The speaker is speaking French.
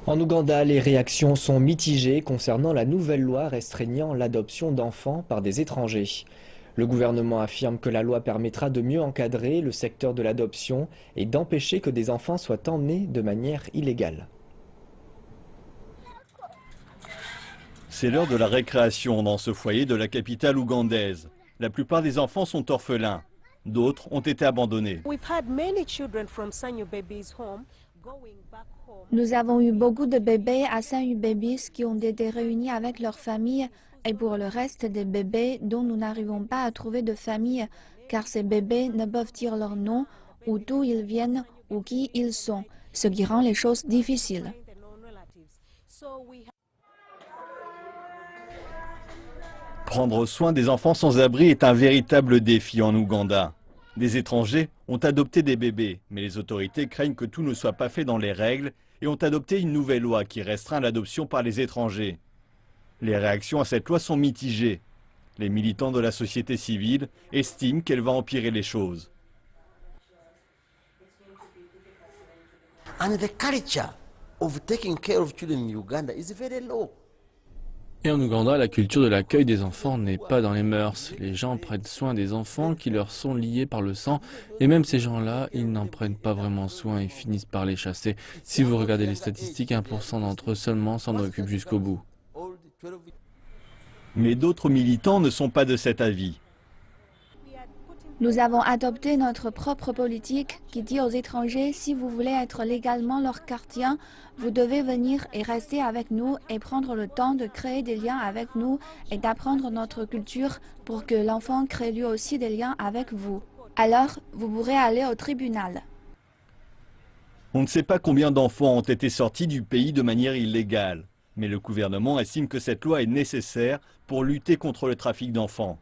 En Ouganda, les réactions sont mitigées concernant la nouvelle loi restreignant l'adoption d'enfants par des étrangers. Le gouvernement affirme que la loi permettra de mieux encadrer le secteur de l'adoption et d'empêcher que des enfants soient emmenés de manière illégale. C'est l'heure de la récréation dans ce foyer de la capitale ougandaise. La plupart des enfants sont orphelins. D'autres ont été abandonnés. Nous avons eu beaucoup de bébés à Sanyu Babies qui ont été réunis avec leurs familles et pour le reste des bébés dont nous n'arrivons pas à trouver de famille car ces bébés ne peuvent dire leur nom ou d'où ils viennent ou qui ils sont, ce qui rend les choses difficiles. Prendre soin des enfants sans abri est un véritable défi en Ouganda. Des étrangers ont adopté des bébés, mais les autorités craignent que tout ne soit pas fait dans les règles et ont adopté une nouvelle loi qui restreint l'adoption par les étrangers. Les réactions à cette loi sont mitigées. Les militants de la société civile estiment qu'elle va empirer les choses. And the culture of taking care of children in Uganda is very low. Et en Ouganda, la culture de l'accueil des enfants n'est pas dans les mœurs. Les gens prennent soin des enfants qui leur sont liés par le sang. Et même ces gens-là, ils n'en prennent pas vraiment soin et finissent par les chasser. Si vous regardez les statistiques, 1% d'entre eux seulement s'en occupent jusqu'au bout. Mais d'autres militants ne sont pas de cet avis. Nous avons adopté notre propre politique qui dit aux étrangers si vous voulez être légalement leur gardien, vous devez venir et rester avec nous et prendre le temps de créer des liens avec nous et d'apprendre notre culture pour que l'enfant crée lui aussi des liens avec vous. Alors, vous pourrez aller au tribunal. On ne sait pas combien d'enfants ont été sortis du pays de manière illégale. Mais le gouvernement estime que cette loi est nécessaire pour lutter contre le trafic d'enfants.